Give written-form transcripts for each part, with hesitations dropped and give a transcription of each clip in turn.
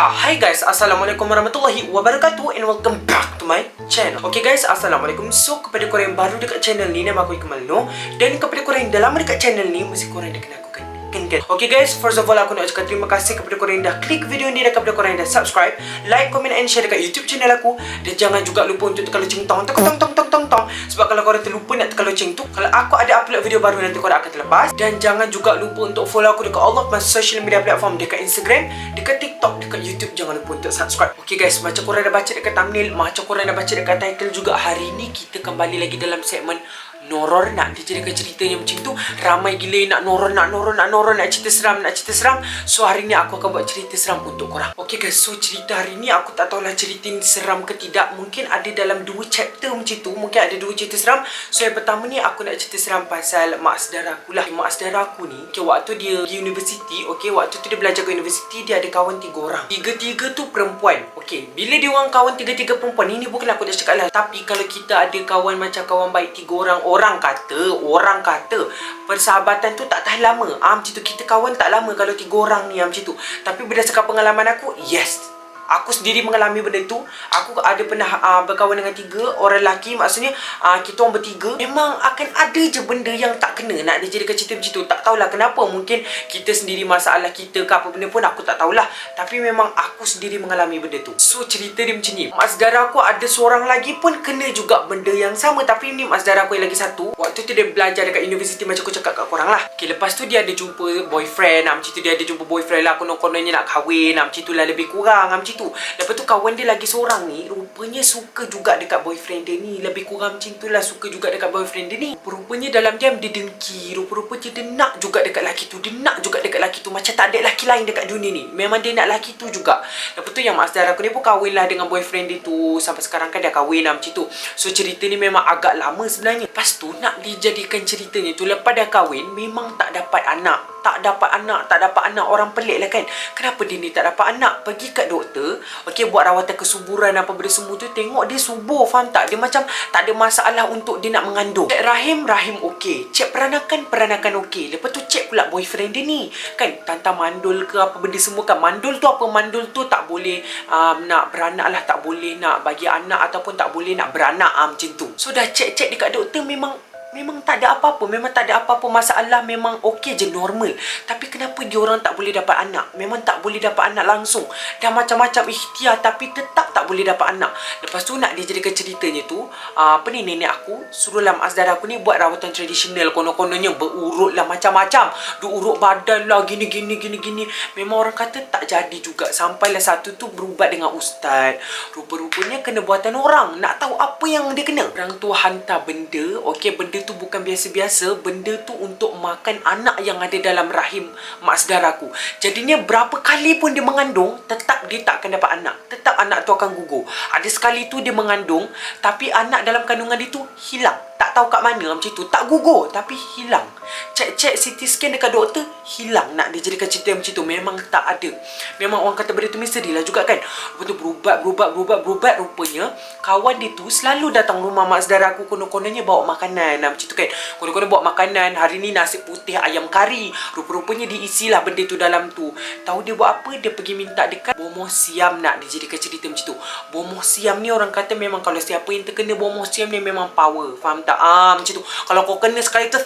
Hi guys, Assalamualaikum warahmatullahi wabarakatuh and welcome back to my channel. Okay guys, Assalamualaikum. So, kepada korang yang baru dekat channel ni, nama aku Ikmal Noor. Dan kepada korang yang dah lama dekat channel ni, mesti korang dah kenal aku kan? Okay guys, first of all aku nak ucapkan terima kasih kepada korang yang dah klik video ni dan kepada korang yang dah subscribe, like, comment and share dekat YouTube channel aku. Dan jangan juga lupa untuk tekan loceng tong. Sebab kalau korang terlupa nak tekan loceng tu, kalau aku ada upload video baru nanti korang akan terlepas. Dan jangan juga lupa untuk follow aku dekat all of my social media platform, dekat Instagram, dekat TikTok, dekat YouTube. Jangan lupa untuk subscribe. Okay guys, macam korang dah baca dekat thumbnail, macam korang dah baca dekat title juga, hari ni kita kembali lagi dalam segmen Noror nak dijadikan ceritanya macam tu. Ramai gila nak noror, nak cerita seram. So hari ni aku akan buat cerita seram untuk korang. Okay guys, so cerita hari ni aku tak tahulah cerita ni seram ke tidak. Mungkin ada dalam 2 chapter macam tu. Mungkin ada 2 cerita seram. So yang pertama ni aku nak cerita seram pasal mak saudara aku lah. Mak saudara aku ni, okay, waktu dia pergi universiti, okay, waktu tu dia belajar ke universiti, dia ada kawan 3 orang. Tiga tu perempuan. Okay, bila dia orang kawan 3 perempuan, ini bukanlah aku dah cakap lah. Tapi kalau kita ada kawan macam kawan baik 3 orang, orang kata persahabatan tu tak tahan lama. Macam tu, kita kawan tak lama kalau 3 orang ni macam tu. Tapi berdasarkan pengalaman aku, yes, aku sendiri mengalami benda tu. Aku ada pernah berkawan dengan 3 orang lelaki. Maksudnya kita orang bertiga. Memang akan ada je benda yang tak kena nak dijadikan cerita macam tu. Tak tahulah kenapa. Mungkin kita sendiri masalah kita ke apa benda pun aku tak tahulah. Tapi memang aku sendiri mengalami benda tu. So cerita dia macam ni. Mak saudara aku ada seorang lagi pun kena juga benda yang sama. Tapi ni mak saudara aku yang lagi satu, waktu tu dia belajar dekat universiti macam aku cakap kat korang lah. Okay, lepas tu dia ada jumpa boyfriend. Macam tu dia ada jumpa boyfriend lah. Konon-kononnya nak kahwin. Macam tu lah lebih kurang. Macam tu. Lepas tu kawan dia lagi seorang ni rupanya suka juga dekat boyfriend dia ni. Lebih kurang macam tu lah, suka juga dekat boyfriend dia ni. Rupanya dalam diam dia dengki. Rupa-rupanya dia nak juga dekat lelaki tu. Dia nak juga dekat lelaki tu. Macam tak ada lelaki lain dekat dunia ni. Memang dia nak lelaki tu juga. Lepas tu yang mak saudara aku ni pun kahwin lah dengan boyfriend dia tu. Sampai sekarang kan dia kahwin lah macam tu. So cerita ni memang agak lama sebenarnya. Lepas tu nak dijadikan ceritanya tu, lepas dah kahwin memang tak dapat anak. Tak dapat anak. Orang pelik lah kan. Kenapa dia ni tak dapat anak? Pergi kat doktor, okey, buat rawatan kesuburan apa benda semua tu. Tengok dia subur, faham tak? Dia macam tak ada masalah untuk dia nak mengandung. Cek rahim okey. Cek peranakan okey. Lepas tu cek pula boyfriend dia ni. Kan tantang mandul ke apa benda semua kan. Mandul tu apa? Mandul tu tak boleh nak beranak lah. Tak boleh nak bagi anak ataupun tak boleh nak beranak macam tu. So dah cek dekat doktor, memang tak ada apa-apa. Memang tak ada apa-apa masalah. Memang okey je, normal. Tapi kenapa dia orang tak boleh dapat anak? Memang tak boleh dapat anak langsung. Dah macam-macam ikhtiar tapi tetap tak boleh dapat anak. Lepas tu nak dijadikan ceritanya tu, nenek aku suruhlah mak saudara aku ni buat rawatan tradisional. Konon-kononnya berurut lah macam-macam. Diurut badan lah, gini. Memang orang kata tak jadi juga. Sampailah satu tu berubat dengan ustaz. Rupa-rupanya kena buatan orang. Nak tahu apa yang dia kena? Orang tu hantar benda. Okey, benda tu bukan biasa-biasa. Benda tu untuk makan anak yang ada dalam rahim mak saudara aku. Jadinya berapa kali pun dia mengandung, tetap dia tak akan dapat anak. Tetap anak tu akan gugur. Ada sekali tu dia mengandung, tapi anak dalam kandungan dia tu hilang. Tak tahu kat mana macam tu. Tak gugur, tapi hilang. Cek CT scan dekat doktor, hilang. Nak dijadikan cerita macam tu, memang tak ada. Memang orang kata benda tu misteri lah juga kan. Lepas tu berubat. Rupanya kawan dia tu selalu datang rumah mak saudara aku. Konon-kononnya bawa makanan macam tu kan. Konon-konon bawa makanan. Hari ni nasi putih ayam kari. Rupa-rupanya diisilah benda tu dalam tu. Tahu dia buat apa? Dia pergi minta dekat bomoh siam. Nak dijadikan cerita macam tu. Bomoh siam ni orang kata memang kalau siapa yang terkena bomoh siam ni memang power. Faham tak? Macam tu. Kalau kau kena sekali tu,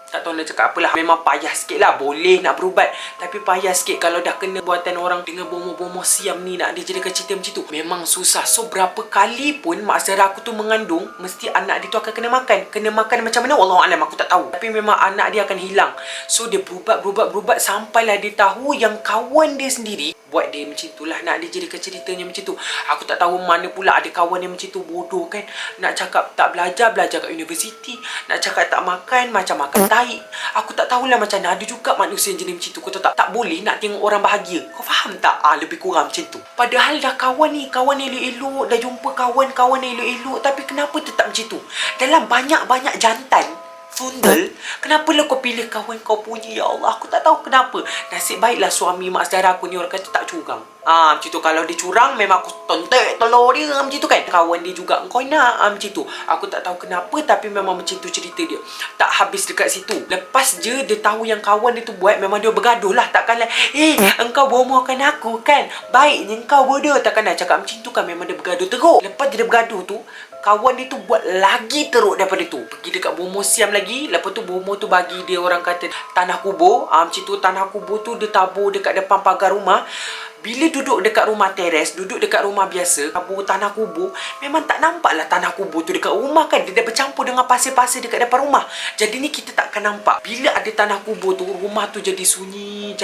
tak tahu nak cakap apalah. Memang payah sikit lah. Boleh nak berubat, tapi payah sikit kalau dah kena buatan orang dengan bomoh-bomoh siam ni. Nak dijadikan cerita macam tu memang susah. So berapa kali pun mak saudara aku tu mengandung, mesti anak dia tu akan kena makan. Kena makan macam mana Wallahualam, aku tak tahu. Tapi memang anak dia akan hilang. So dia berubat sampailah dia tahu yang kawan dia sendiri buat dia macam tu lah. Nak dijadikan ceritanya macam tu. Aku tak tahu mana pula ada kawan yang macam tu. Bodoh kan. Nak cakap tak belajar kat universiti. Nak cakap tak makan, macam makan tai. Aku tak tahulah macam mana. Ada juga manusia yang jenis macam tu. Kau tahu tak boleh nak tengok orang bahagia. Kau faham tak? Lebih kurang macam tu. Padahal dah kawan ni, kawan elok-elok. Dah jumpa kawan elok-elok. Tapi kenapa tetap macam tu? Dalam banyak-banyak jantan Sundel, kenapa lah kau pilih kawan kau punya? Ya Allah, aku tak tahu kenapa. Nasib baiklah suami mak saudara aku ni orang kata tak curang. Macam tu. Kalau dia curang, memang aku tontek telur dia macam tu kan. Kawan dia juga kau nak macam tu. Aku tak tahu kenapa, tapi memang macam tu cerita dia. Tak habis dekat situ. Lepas je dia tahu yang kawan dia tu buat, memang dia bergaduh lah. Takkanlah engkau bomohkan aku kan, baiknya engkau bodoh. Takkanlah cakap macam tu kan. Memang dia bergaduh teruk. Lepas dia bergaduh tu, kawan dia tu buat lagi teruk daripada tu. Pergi dekat bomoh siam lagi. Lepas tu bomoh tu bagi dia, orang kata, tanah kubur. Macam tu, tanah kubur tu dia tabur dekat depan pagar rumah. Bila duduk dekat rumah teres, duduk dekat rumah biasa, tabur tanah kubur, memang tak nampak lah tanah kubur tu dekat rumah kan. Dia dah bercampur dengan pasir-pasir dekat depan rumah. Jadi ni kita takkan nampak. Bila ada tanah kubur tu, rumah tu jadi sunyi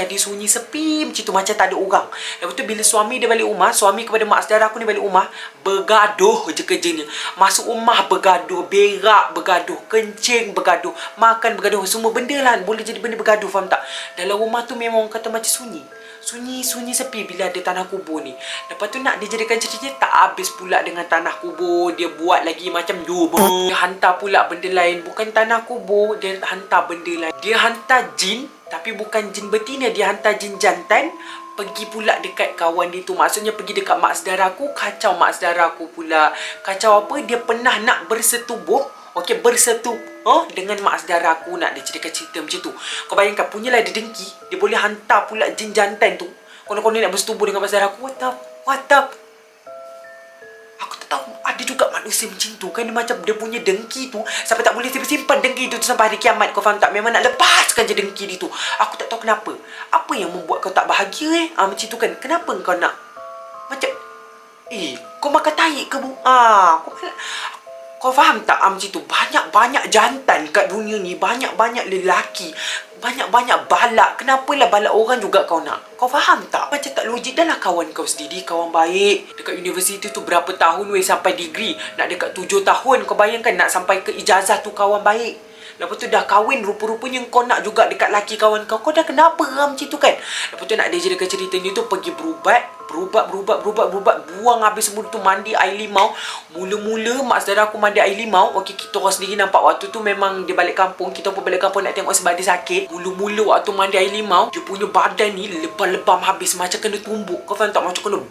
sepi macam tu, macam tak ada orang. Lepas tu bila suami dia balik rumah, suami kepada mak saudara aku ni balik rumah, bergaduh je kerjanya. Masuk rumah bergaduh, berak bergaduh, kencing bergaduh, makan bergaduh, semua benda lah boleh jadi benda bergaduh, faham tak? Dalam rumah tu memang orang kata macam sunyi sepi bila ada tanah kubur ni. Lepas tu nak dijadikan cerita, tak habis pula dengan tanah kubur. Dia buat lagi macam dia hantar pula benda lain. Bukan tanah kubur, dia hantar benda lain. Dia hantar jin, tapi bukan jin betina, dia hantar jin jantan. Pergi pula dekat kawan dia tu. Maksudnya pergi dekat mak saudara aku. Kacau mak saudara aku pula. Kacau apa? Dia pernah nak bersetubuh. Okey, dengan mak saudara aku, nak dia cerita macam tu. Kau bayangkan, punyalah dia dengki, dia boleh hantar pula jin jantan tu. Konon-konon nak bersetubuh dengan mak saudara aku. What up? Aku tak tahu ada juga manusia macam tu kan. Dia macam dia punya dengki tu sampai tak boleh simpan dengki tu sampai hari kiamat. Kau faham tak? Memang nak lepaskan je dengki dia tu. Aku tak tahu kenapa. Apa yang membuat kau tak bahagia macam tu kan? Kenapa kau nak macam kau makan tahi ke bu? Kau faham tak macam tu? Banyak-banyak jantan kat dunia ni. Banyak-banyak lelaki. Banyak-banyak balak. Kenapalah balak orang juga kau nak? Kau faham tak? Macam tak logik. Dah lah kawan kau sendiri, kawan baik. Dekat universiti tu berapa tahun sampai degree. Nak dekat 7 tahun. Kau bayangkan nak sampai ke ijazah tu, kawan baik. Lepas tu dah kahwin, rupa-rupanya kau nak juga dekat laki kawan kau. Kau dah kenapa macam tu kan? Lepas tu nak dia jadikan cerita ni tu, pergi berubat. Buang habis semua tu, mandi air limau. Mula-mula mak saudara aku mandi air limau. Okey, kita orang sendiri nampak waktu tu memang dia balik kampung. Kita pun balik kampung nak tengok sebab dia sakit. Mula-mula waktu mandi air limau, dia punya badan ni lebam-lebam habis. Macam kena tumbuk. Kau faham tak? Macam kena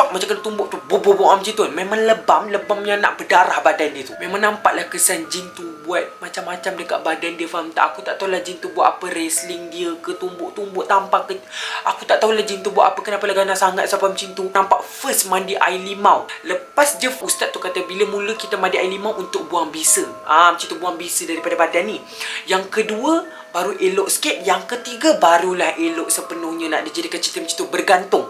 macam kena tumbuk tu, bobok macam tu. Memang lebam yang nak berdarah badan dia tu. Memang nampaklah kesan jin tu buat macam-macam dekat badan dia, faham tak? Aku tak tahulah jin tu buat apa, wrestling dia ke, tumbuk-tumbuk tampar ke. Aku tak tahulah jin tu buat apa, kenapa lah ganas sangat sampai macam tu. Nampak first mandi air limau. Lepas je ustaz tu kata bila mula kita mandi air limau untuk buang bisa. Macam tu, buang bisa daripada badan ni. Yang kedua baru elok sikit. Yang ketiga barulah elok sepenuhnya. Nak dijadikan cerita macam tu,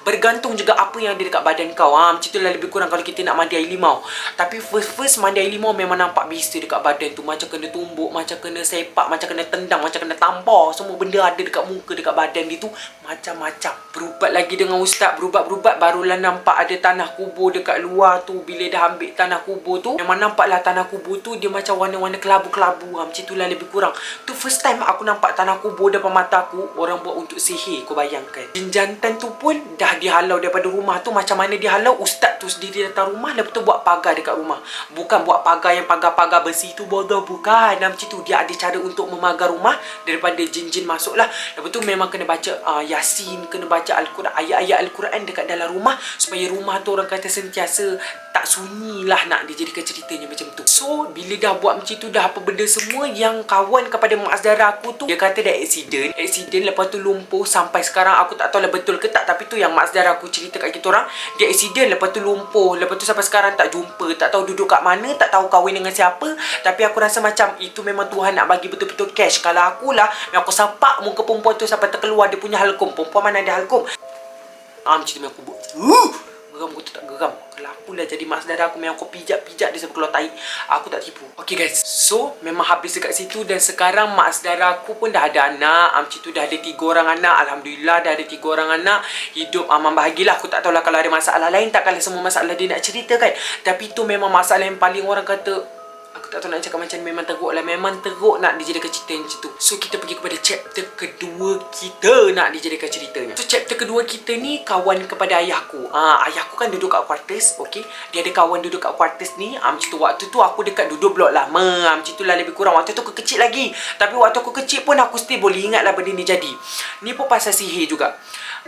bergantung juga apa yang ada dekat badan kau. Macam tu lah lebih kurang kalau kita nak mandi air limau. Tapi first mandi air limau memang nampak bisa dekat badan tu. Macam kena tumbuk, macam kena sepak, macam kena tendang, macam kena tampar. Semua benda ada dekat muka, dekat badan dia tu. Macam-macam. Berubat lagi dengan ustaz. Berubat barulah nampak ada tanah kubur dekat luar tu. Bila dah ambil tanah kubur tu, memang nampaklah tanah kubur tu dia macam warna-warna kelabu-kelabu. Macam tu lah lebih kurang. Tu first time aku nampak tanah kubur depan mata aku. Orang buat untuk sihir, kau bayangkan. Jin jantan tu pun dah dihalau daripada rumah tu. Macam mana dihalau? Ustaz tu sendiri datang rumah. Lepas tu buat pagar dekat rumah. Bukan buat pagar yang pagar-pagar besi tu, bodoh. Bukan. Macam tu. Dia ada cara untuk memagar rumah daripada jin-jin masuk lah. Lepas tu memang kena baca Yasin. Kena baca Al-Quran, ayat-ayat Al-Quran dekat dalam rumah. Supaya rumah tu orang kata sentiasa tak sunyi lah, nak dijadikan ceritanya macam tu. So, bila dah buat macam tu, dah apa benda semua, yang kawan kepada mak saudara aku tu, dia kata dah accident, lepas tu lumpuh. Sampai sekarang aku tak tahu lah betul ke tak, tapi tu yang mak saudara aku cerita kat kita orang. Dia accident, lepas tu lumpuh, lepas tu sampai sekarang tak jumpa, tak tahu duduk kat mana, tak tahu kahwin dengan siapa. Tapi aku rasa macam itu memang Tuhan nak bagi betul-betul cash. Kalau akulah, aku sapak muka perempuan tu sampai terkeluar dia punya halkum. Perempuan mana ada halkum? Macam tu memang aku buat. Geram, aku tak geram. Kalau akulah jadi mak saudara aku, memang aku pijak-pijak dia sampai keluar tahi. Aku tak tipu. Okay guys, so memang habis dekat situ. Dan sekarang mak saudara aku pun dah ada anak. Macam tu dah ada 3 orang anak. Alhamdulillah dah ada 3 orang anak. Hidup aman bahagialah. Aku tak tahulah kalau ada masalah lain, takkanlah semua masalah dia nak cerita kan. Tapi tu memang masalah yang paling orang kata Aku tak tahu nak cakap macam ni, memang teruk lah. Memang teruk nak dijadikan cerita macam tu. So kita pergi kepada chapter kedua kita nak dijadikan ceritanya. So chapter kedua kita ni kawan kepada ayahku. Ayahku kan duduk kat quarters, okay. Dia ada kawan duduk kat quarters ni. Macam tu, waktu tu aku dekat duduk blok lama. Macam tu lah lebih kurang. Waktu tu aku kecil lagi. Tapi waktu aku kecil pun aku still boleh ingat lah benda ni jadi. Ni pun pasal sihir juga.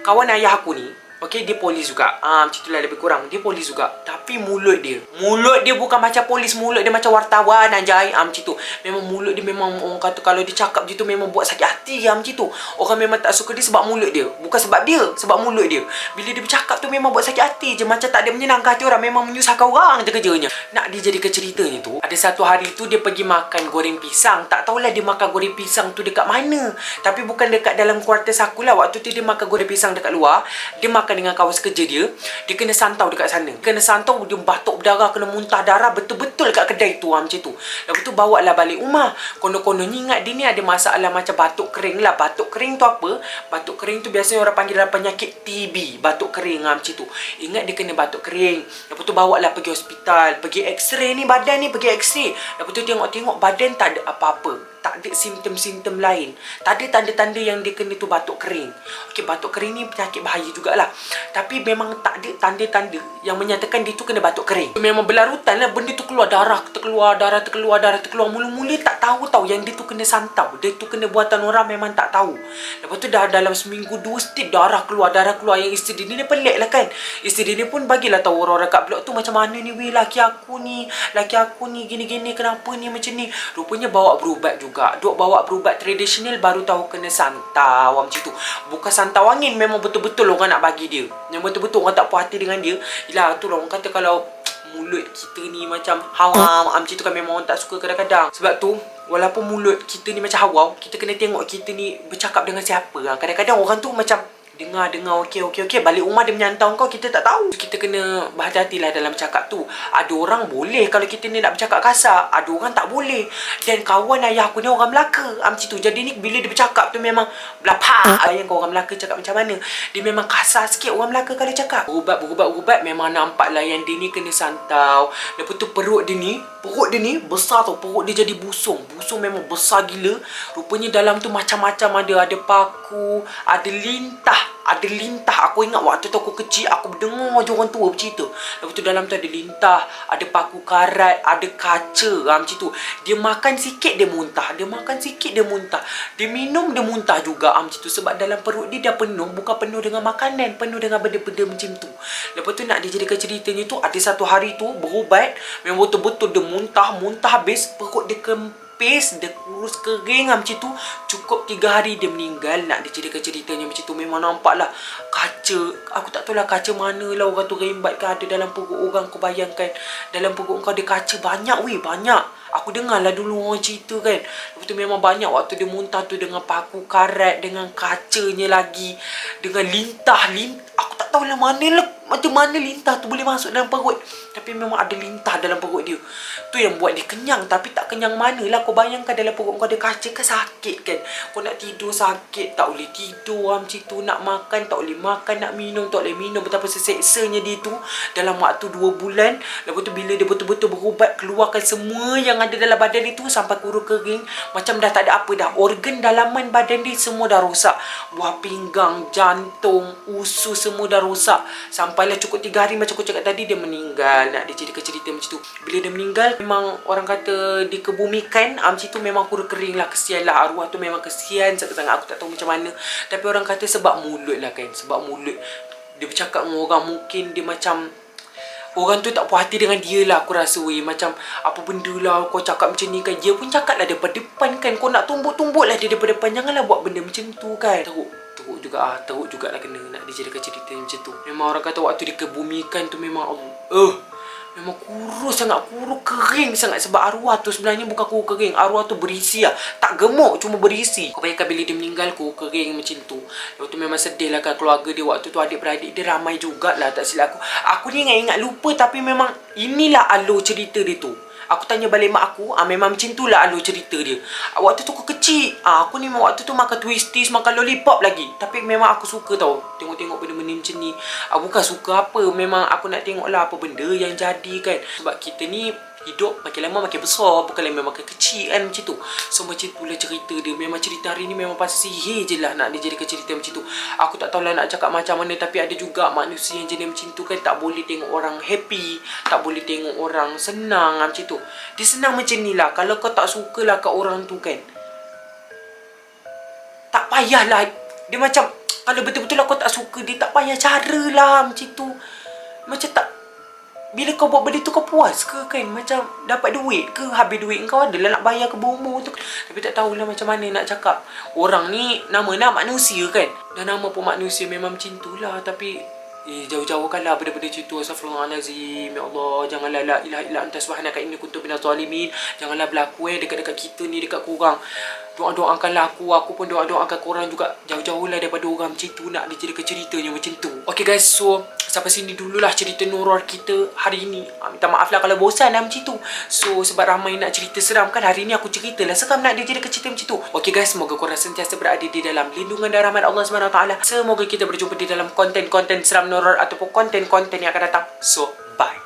Kawan ayah aku ni, okay, dia polis juga. Macam itulah lebih kurang. Dia polis juga. Tapi mulut dia bukan macam polis. Mulut dia macam wartawan anjay. Macam tu. Memang mulut dia memang orang kata kalau dia cakap je tu memang buat sakit hati. Macam tu. Orang memang tak suka dia sebab mulut dia. Bukan sebab dia. Sebab mulut dia. Bila dia bercakap tu memang buat sakit hati je. Macam tak ada menyenangkan hati orang. Memang menyusahkan orang je kerjanya. Nak dijadikan ceritanya tu. Ada satu hari tu dia pergi makan goreng pisang. Tak tahulah dia makan goreng pisang tu dekat mana. Tapi bukan dekat dalam quarters aku lah. Waktu tu dia makan goreng pisang dekat luar. Dia makan dengan kawan sekerja dia. Dia kena santau dekat sana. Kena santau, dia batuk berdarah, kena muntah darah betul-betul kat kedai tu. Macam tu. Lepas tu bawa lah balik rumah. Konon-kononnya ingat dia ni ada masalah macam batuk kering lah. Batuk kering tu apa? Batuk kering tu biasanya orang panggil dalam penyakit TB. Batuk kering macam tu. Ingat dia kena batuk kering. Lepas tu bawa lah pergi hospital. Pergi x-ray ni badan ni. Pergi x-ray. Lepas tu tengok-tengok badan tak ada apa-apa. Tak ada simptom-simptom lain. Tak ada tanda-tanda yang dia kena tu batuk kering. Okey, batuk kering ni penyakit bahaya jugalah. Tapi memang tak ada tanda-tanda yang menyatakan dia tu kena batuk kering. Memang berlarutan lah benda tu keluar darah, terkeluar darah, terkeluar darah, terkeluar. Mula-mula tak tahu yang dia tu kena santau. Dia tu kena buatan orang, memang tak tahu. Lepas tu dah dalam seminggu 2 setiap darah keluar. Yang isteri dia ni pelik lah kan. Isteri dia pun bagilah tahu orang-orang kat blok tu macam mana ni weh, laki aku ni gini-gini, kenapa ni macam ni. Rupanya bawa berubat juga. Duk bawa berubat tradisional baru tahu kena santau macam tu. Bukan santau angin, memang betul-betul orang nak bagi dia. Yang betul-betul orang tak puas hati dengan dia. Yelah tu lah orang kata kalau mulut kita ni macam haram macam tu kan memang orang tak suka kadang-kadang. Sebab tu walaupun mulut kita ni macam haram, kita kena tengok kita ni bercakap dengan siapa. Kadang-kadang orang tu macam dengar okey balik rumah dia menyantau kau, kita tak tahu. Kita kena berhati-hatilah dalam cakap tu. Ada orang boleh kalau kita ni nak bercakap kasar, ada orang tak boleh. Dan kawan ayah aku ni orang Melaka macam tu. Jadi ni bila dia bercakap tu memang belapah. Bayangkan orang Melaka cakap macam mana. Dia memang kasar sikit orang Melaka kalau cakap. Berubat memang nampak lah yang dia ni kena santau. Lepas tu perut dia ni besar tau. Perut dia jadi busung memang besar gila. Rupanya dalam tu macam-macam ada paku, ada lintah. Aku ingat waktu tu aku kecil, aku dengar je orang tua bercerita. Lepas tu dalam tu ada lintah, ada paku karat, ada kaca macam tu. Dia makan sikit dia muntah. Dia minum dia muntah juga macam tu. Sebab dalam perut dia dah penuh. Bukan penuh dengan makanan, penuh dengan benda-benda macam tu. Lepas tu nak dijadikan ceritanya tu, ada satu hari tu berubat, memang betul-betul dia muntah habis. Perut dia kempis, dia kurus kering macam tu. Cukup 3 hari dia meninggal. Nak dijadikan ceritanya macam tu. Memang nampak lah kaca. Aku tak tahu lah kaca mana lah orang tu rembat kan ada dalam perut orang. Kau bayangkan dalam perut kau ada kaca banyak banyak. Aku dengar lah dulu orang cerita kan. Lepas tu memang banyak waktu dia muntah tu dengan paku karat, dengan kacanya lagi, dengan lintah. Aku tak tahu lah macam mana lintah tu boleh masuk dalam perut. Tapi memang ada lintah dalam perut dia. Tu yang buat dia kenyang. Tapi tak kenyang mana lah. Kau bayangkan dalam perut kau ada kaca kan sakit kan. Kau nak tidur sakit, tak boleh tidur macam tu. Nak makan tak boleh makan, nak minum tak boleh minum. Betapa seseksanya dia tu dalam waktu 2 bulan. Lepas tu bila dia betul-betul berubat, keluarkan semua yang ada dalam badan dia tu sampai kurus kering. Macam dah tak ada apa dah. Organ dalaman badan dia semua dah rosak. Buah pinggang, jantung, usus semua dah rosak. Sampailah cukup 3 hari macam aku cakap tadi dia meninggal. Nak dijadikan cerita macam tu. Bila dia meninggal memang orang kata dikebumikan macam tu, memang kurus kering lah. Kesian lah arwah tu, memang kesian sangat-sangat. Aku tak tahu macam mana. Tapi orang kata sebab mulut lah kan. Sebab mulut dia bercakap dengan orang, mungkin dia macam orang tu tak puas hati dengan dia lah. Aku rasa macam apa benda lah kau cakap macam ni kan. Dia pun cakap lah daripada depan kan. Kau nak tumbuk-tumbuk lah dia daripada depan. Janganlah buat benda macam tu kan. Teruk juga lah kena nak dijadikan cerita macam tu. Memang orang kata waktu dikebumikan tu memang memang kurus sangat, kurus kering sangat. Sebab arwah tu sebenarnya bukan kurus kering. Arwah tu berisi lah. Tak gemuk, cuma berisi. Kau bayangkan bila dia meninggal kurus kering macam tu. Lepas tu memang sedih lah kan keluarga dia. Waktu tu adik-beradik dia ramai jugalah tak silap aku. Aku ni ingat lupa. Tapi memang inilah alur cerita dia tu. Aku tanya balik mak aku, memang macam tu lah alur cerita dia. Waktu tu aku kecil, aku ni waktu tu makan twisties, makan lollipop lagi. Tapi memang aku suka tau tengok-tengok benda-benda macam ni. Bukan suka apa, memang aku nak tengok lah apa benda yang jadi kan. Sebab kita ni hidup makin lama makin besar, bukanlah memang makin kecil kan, macam tu. So macam tu lah cerita dia. Memang cerita hari ni memang pasal sihir je lah nak dijadikan cerita macam tu. Aku tak tahulah nak cakap macam mana, tapi ada juga manusia yang jenis macam tu kan, tak boleh tengok orang happy, tak boleh tengok orang senang macam tu. Dia senang macam ni lah. Kalau kau tak suka lah kat orang tu kan, tak payahlah. Dia macam, kalau betul-betul lah kau tak suka dia, tak payah cara lah macam tu. Macam tak, bila kau buat benda tu kau puas ke kan? Macam dapat duit ke? Habis duit kau adalah nak bayar ke bomo tu. Tapi tak tahulah macam mana nak cakap. Orang ni nama manusia kan. Dan nama pun manusia memang macam tu lah. Tapi jauh-jauhkanlah benda-benda macam tu. Astaghfirullahalazim. Ya Allah, janganlah la ilaha illa anta subhanaka inni kuntu minaz zalimin. Janganlah berlaku dekat-dekat kita ni, dekat korang. Doa-doakanlah aku pun doa-doakan korang juga. Jauh-jauhlah daripada orang macam tu, nak dijadikan ceritanya macam tu. Okay guys, so sampai sini dululah cerita Nurul kita hari ni. Minta maaf lah kalau bosan lah macam tu. So sebab ramai nak cerita seram kan, hari ni aku cerita lah seram nak dijadikan cerita macam tu. Okay guys, semoga korang sentiasa berada di dalam lindungan dan rahmat Allah SWT. Semoga kita berjumpa di dalam konten-konten seram Nurul ataupun konten-konten yang akan datang. So bye.